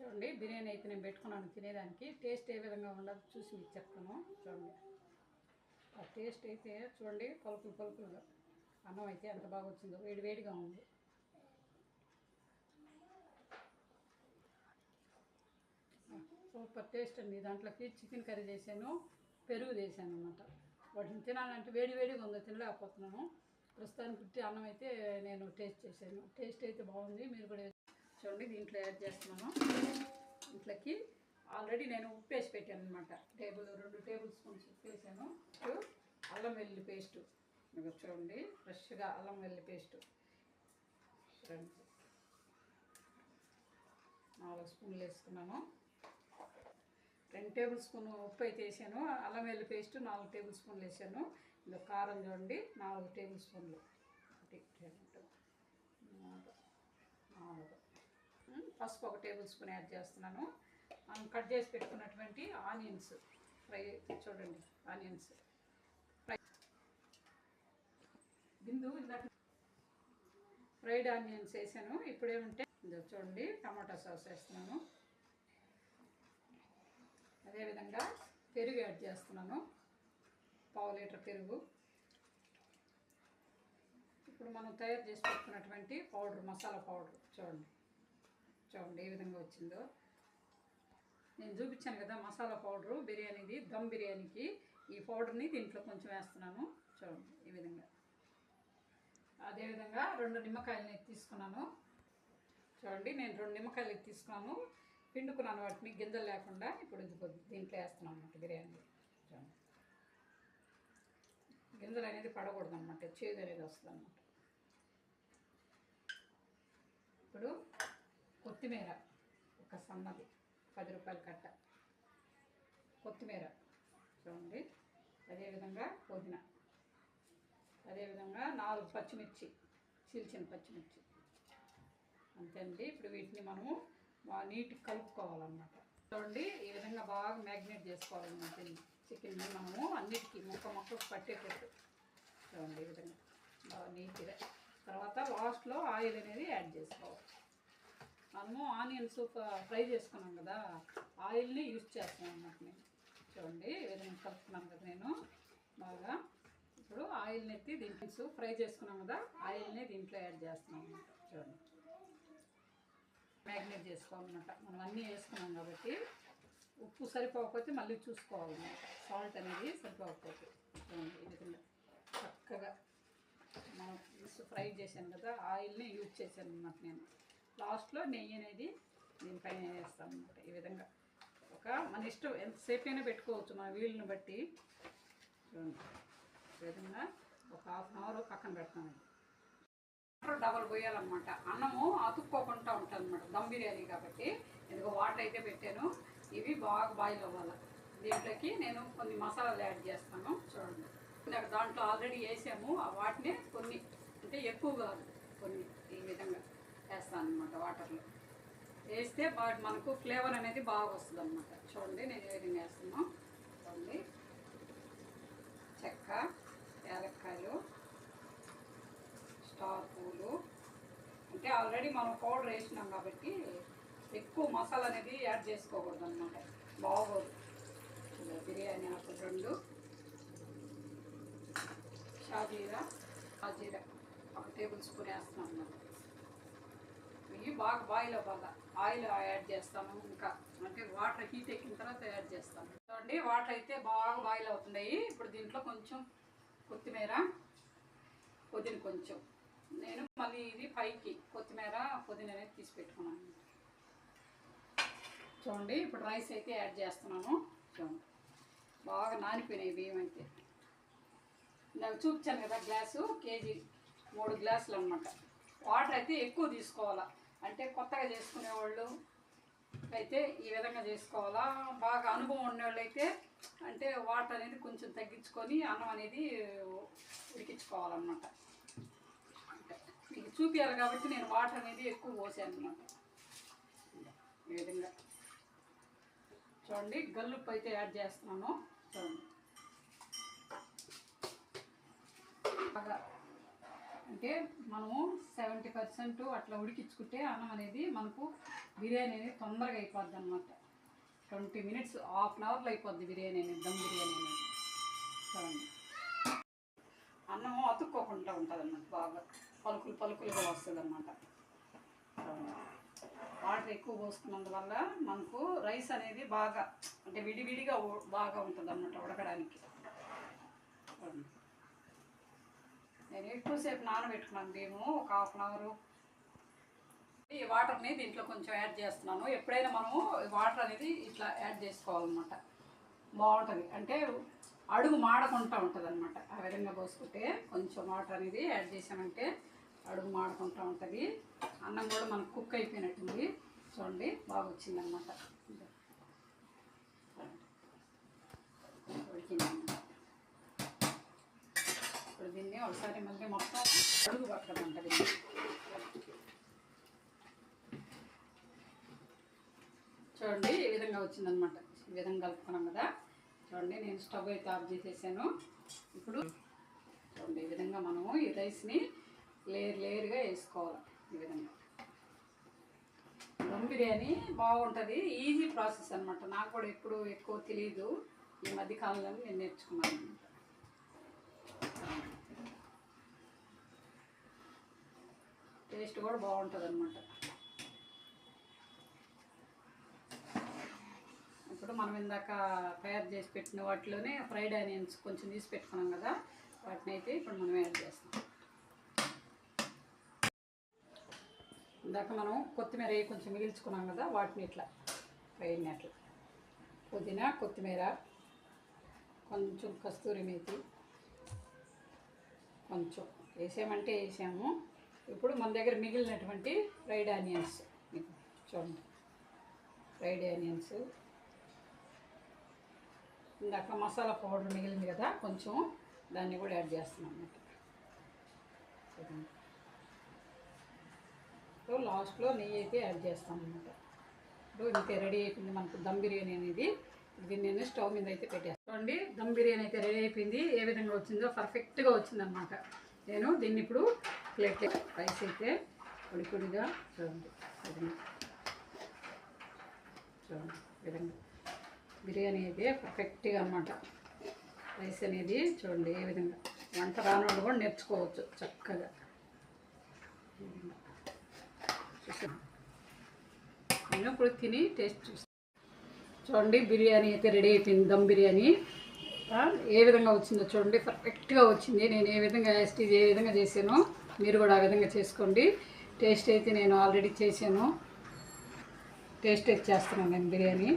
చూడండి బిర్యానీ అయితే నేను పెట్టుకున్నాను తినేదానికి. టేస్ట్ ఏ విధంగా ఉండదు చూసి మీకు చెప్తాను. చూడండి ఆ టేస్ట్ అయితే చూడండి, పలుకులుగా అన్నం అయితే ఎంత బాగా వచ్చిందో, వేడిగా ఉంది. సూపర్ టేస్ట్ అండి. దాంట్లోకి చికెన్ కర్రీ చేశాను, పెరుగు చేశాను అన్నమాట. వాటిని తినాలంటే వేడిగా ఉందో తినలేకపోతున్నాను. ప్రస్తుతానికి అన్నం అయితే నేను టేస్ట్ చేశాను. టేస్ట్ అయితే బాగుంది. మీరు కూడా చూడండి. దీంట్లో యాడ్ చేస్తున్నాను. ఇంట్లోకి ఆల్రెడీ నేను ఉప్పు వేసి పెట్టాను అనమాట. 2 టేబుల్ స్పూన్స్ ఉప్పు వేసాను. అల్లం వెల్లుల్లి పేస్టు చూడండి, ఫ్రెష్గా అల్లం వెల్లుల్లి పేస్టు చూడండి 4 స్పూన్లు వేసుకున్నాను. 2 టేబుల్ స్పూన్ ఉప్పు అయితే వేసాను. అల్లం వెల్లుల్లి పేస్ట్ 4 టేబుల్ స్పూన్లు వేసాను. ఇందులో కారం చూడండి 4 టేబుల్ స్పూన్లు. 1 2 3 4. పసుపు 1 టేబుల్ స్పూన్ యాడ్ చేస్తున్నాను. మనం కట్ చేసి పెట్టుకున్నటువంటి ఆనియన్స్ ఫ్రై చూడండి. ఆనియన్స్ ఫ్రై ఇందాక ఫ్రైడ్ ఆనియన్స్ వేసాను. ఇప్పుడు ఏమంటే చూడండి టమాటా సాస్ వేస్తున్నాను. అదేవిధంగా పెరుగు యాడ్ చేస్తున్నాను. 1/2 లీటర్ పెరుగు. ఇప్పుడు మనం తయారు చేసి పెట్టుకున్నటువంటి పౌడర్, మసాలా పౌడర్ చూడండి ఏ విధంగా వచ్చిందో. నేను చూపించాను కదా మసాలా పౌడరు బిర్యానీది, దమ్ బిర్యానీకి ఈ పౌడర్ని దీంట్లో కొంచెం వేస్తున్నాను. చూడండి ఈ విధంగా. అదేవిధంగా 2 నిమ్మకాయలని తీసుకున్నాను. చూడండి నేను 2 నిమ్మకాయలు తీసుకున్నాను, పిండుకున్నాను వాటిని గింజలు లేకుండా. ఇప్పుడు దీంట్లో వేస్తున్నాను అన్నమాట బిర్యానీ. చూడండి గింజలు అనేది పడకూడదు అన్నమాట, చేదు అనేది వస్తుంది అన్నమాట. ఇప్పుడు కొత్తిమీర ఒక సన్నది 10 రూపాయల కట్ట కొత్తిమీర చూడండి. అదేవిధంగా పుదీనా, అదేవిధంగా 4 పచ్చిమిర్చి, చీల్చిన పచ్చిమిర్చి. అంతే అండి. ఇప్పుడు వీటిని మనము నీట్గా కలుపుకోవాలన్నమాట. చూడండి ఈ విధంగా బాగా మ్యాగ్నేట్ చేసుకోవాలన్నమాట. చికెన్ని మనము అన్నిటికీ ముక్కకు పట్టేటట్టు చూడండి ఈ విధంగా బాగా నీట్గా. తర్వాత లాస్ట్లో ఆయిల్ అనేది యాడ్ చేసుకోవాలి. మనము ఆనియన్స్ ఫ్రై చేసుకున్నాం కదా, ఆయిల్ని యూజ్ చేస్తాను అన్నమాట నేను. చూడండి ఈ విధంగా కలుపుకున్నాను కదా నేను బాగా. ఇప్పుడు ఆయిల్ని ఎత్తి దీంట్లో ఫ్రై చేసుకున్నాం కదా, ఆయిల్ని దీంట్లో యాడ్ చేస్తున్నాం అన్నమాట. చూడండి మ్యాగ్నేట్ చేసుకోవాలన్నమాట. మనం అన్నీ వేసుకున్నాం కాబట్టి ఉప్పు సరిపోకపోతే మళ్ళీ చూసుకోవాలన్నమాట. సాల్ట్ అనేది సరిపోకపోతే చూడండి ఈ విధంగా చక్కగా మనం ఫ్రై చేశాను కదా, ఆయిల్ని యూజ్ చేశాను అన్నమాట నేను. లాస్ట్లో నెయ్యి అనేది దీనిపైన వేస్తాను అన్నమాట. ఈ విధంగా మన ఇష్టం ఎంతసేపు అయినా పెట్టుకోవచ్చు మన వీలుని బట్టి. చూడండి ఈ విధంగా ఒక 1/2 అవర్ పక్కన పెడతాను. డబల్ పోయాలన్నమాట. అన్నము అతుక్కోకుండా ఉంటుంది అన్నమాట దమ్ బిర్యానీ కాబట్టి. ఇదిగో వాటర్ అయితే పెట్టాను, ఇవి బాగా బాయిల్ అవ్వాలి. దీంట్లోకి నేను కొన్ని మసాలాలు యాడ్ చేస్తాను. చూడండి దాంట్లో ఆల్రెడీ వేసాము, వాటిని కొన్ని అంటే ఎక్కువ కాదు కొన్ని ఈ విధంగా వేస్తాను అన్నమాట. వాటర్లో వేస్తే మనకు ఫ్లేవర్ అనేది బాగా వస్తుంది అన్నమాట. చూడండి నేను ఏ విధంగా వేస్తున్నాను. చూడండి చెక్క, యాలక్కాయలు, స్టార్ పూలు. అంటే ఆల్రెడీ మనం పౌడర్ వేసినాం కాబట్టి ఎక్కువ మసాలా అనేది యాడ్ చేసుకోకూడదు అన్నమాట, బాగోదు. బిర్యానీ ఆకు 2, షాజీరా 1 టేబుల్ స్పూన్ వేస్తున్నాం అన్నమాట. ఇవి బాగా బాయిల్ అవ్వాలి. ఆయిల్ యాడ్ చేస్తాను. ఇంకా అంటే వాటర్ హీట్ ఎక్కిన తర్వాత యాడ్ చేస్తాను. చూడండి వాటర్ అయితే బాగా బాయిల్ అవుతున్నాయి. ఇప్పుడు దీంట్లో కొంచెం కొత్తిమీర, పుదీనా కొంచెం. నేను మళ్ళీ ఇది పైకి కొత్తిమీర పుదీనా అనేది తీసి పెట్టుకున్నాను. చూడండి ఇప్పుడు రైస్ అయితే యాడ్ చేస్తున్నాను. చూడండి బాగా నానిపోయినాయి బియ్యం అయితే. నాకు చూపించాను కదా గ్లాసు, కేజీ 3 గ్లాసులు అన్నమాట. వాటర్ అయితే ఎక్కువ తీసుకోవాలా, అంటే కొత్తగా చేసుకునేవాళ్ళు అయితే ఈ విధంగా చేసుకోవాలా. బాగా అనుభవం ఉండేవాళ్ళు అయితే అంటే వాటర్ అనేది కొంచెం తగ్గించుకొని అన్నం అనేది ఉడికించుకోవాలన్నమాట. మీకు చూపించాలి కాబట్టి నేను వాటర్ అనేది ఎక్కువ పోసాను అన్నమాట. ఈ విధంగా చూడండి గల్లుప్పు అయితే యాడ్ చేస్తున్నాను. చూడండి బాగా అంటే మనము 70% అట్లా ఉడికించుకుంటే అన్నం అనేది మనకు బిర్యానీ అనేది తొందరగా అయిపోద్ది అనమాట. 20 minutes, హాఫ్ అన్ అవర్లో అయిపోద్ది బిర్యానీ అనేది, దమ్ బిర్యానీ అనేది. చూడండి, అన్నము అతుక్కోకుండా ఉంటుంది అన్నమాట, బాగా పలుకులుగా వస్తుంది అన్నమాట. వాటర్ ఎక్కువ పోసుకున్నందువల్ల మనకు రైస్ అనేది బాగా అంటే విడివిడిగా బాగా ఉంటుంది అన్నమాట ఉడకడానికి. నేను ఎక్కువసేపు నానబెట్టుకున్నాను బియ్యము, ఒక హాఫ్ అన్ అవర్. ఈ వాటర్ని దీంట్లో కొంచెం యాడ్ చేస్తున్నాను. ఎప్పుడైనా మనము వాటర్ అనేది ఇట్లా యాడ్ చేసుకోవాలన్నమాట, బాగుంటుంది. అంటే అడుగు మాడకుండా ఉంటుంది అనమాట. ఆ విధంగా పోసుకుంటే కొంచెం వాటర్ అనేది యాడ్ చేసామంటే అడుగు మాడకుండా ఉంటుంది. అన్నం కూడా మనకు కుక్ అయిపోయినట్టుంది. చూడండి, బాగా వచ్చిందనమాట, ఉడికిందన్నమాట. ఇప్పుడు దీన్ని ఒకసారి మళ్ళీ మొత్తం అడుగు పట్టదంటుంది. చూడండి, ఈ విధంగా వచ్చిందనమాట. ఈ విధంగా కలుపుకున్నాం కదా. చూడండి, నేను స్టవ్ అయితే ఆఫ్ చేసేసాను. ఇప్పుడు చూడండి, ఈ విధంగా మనము ఈ రైస్ని లేయర్గా వేసుకోవాలి. ఈ విధంగా దమ్ బిర్యానీ బాగుంటుంది. ఈజీ ప్రాసెస్ అనమాట. నాకు కూడా ఎప్పుడు ఎక్కువ తెలియదు, ఈ మధ్యకాలంలో నేను నేర్చుకున్నాను అనమాట. టేస్ట్ కూడా బాగుంటుంది అనమాట. ఇప్పుడు మనం ఇందాక తయారు చేసి పెట్టిన వాటిలోనే ఫ్రైడ్ ఆనియన్స్ కొంచెం తీసి పెట్టుకున్నాం కదా, వాటిని అయితే ఇప్పుడు మనం యాడ్ చేస్తాం. ఇందాక మనం కొత్తిమీర కొంచెం మిగిల్చుకున్నాం కదా, వాటిని ఇట్లా ఫ్రైని అట్లా పుదీనా, కొత్తిమీర, కొంచెం కస్తూరి మేతి కొంచెం వేసామంటే వేసాము. ఇప్పుడు మన దగ్గర మిగిలినటువంటి ఫ్రైడ్ ఆనియన్స్ చూడండి, ఫ్రైడ్ ఆనియన్స్, ఇందాక మసాలా పౌడర్ మిగిలింది కదా కొంచెం, దాన్ని కూడా యాడ్ చేస్తున్నాం అన్నమాట. సో లాస్ట్లో నెయ్యి అయితే యాడ్ చేస్తాం అన్నమాట. ఇప్పుడు ఇంతే రెడీ అయిపోయింది మనకు దమ్ బిర్యానీ అనేది. దీన్ని నేను స్టవ్ మీద అయితే పెట్టేస్తాను. చూడండి, దమ్ బిర్యానీ అయితే రెడీ అయిపోయింది. ఏ విధంగా వచ్చిందో పర్ఫెక్ట్గా వచ్చిందనమాట. నేను దీన్ని ఇప్పుడు ప్లేట్ రైస్ అయితే పొడిగా చూడండి, విధంగా బిర్యానీ అయితే పర్ఫెక్ట్గా అన్నమాట. రైస్ అనేది చూడండి ఏ విధంగా, వంట రానోళ్ళు కూడా నేర్చుకోవచ్చు చక్కగా. నేను ఇప్పుడు తిని టేస్ట్ చూస్తాను. చూడండి, బిర్యానీ అయితే రెడీ అయిపోయింది. దమ్ బిర్యానీ ఏ విధంగా వచ్చిందో చూడండి, పర్ఫెక్ట్గా వచ్చింది. నేను ఏ విధంగా ఏ విధంగా చేశానో మీరు కూడా ఆ విధంగా చేసుకోండి. టేస్ట్ అయితే నేను ఆల్రెడీ చేశాను, టేస్ట్ అయితే చేస్తున్నాను నేను బిర్యానీ.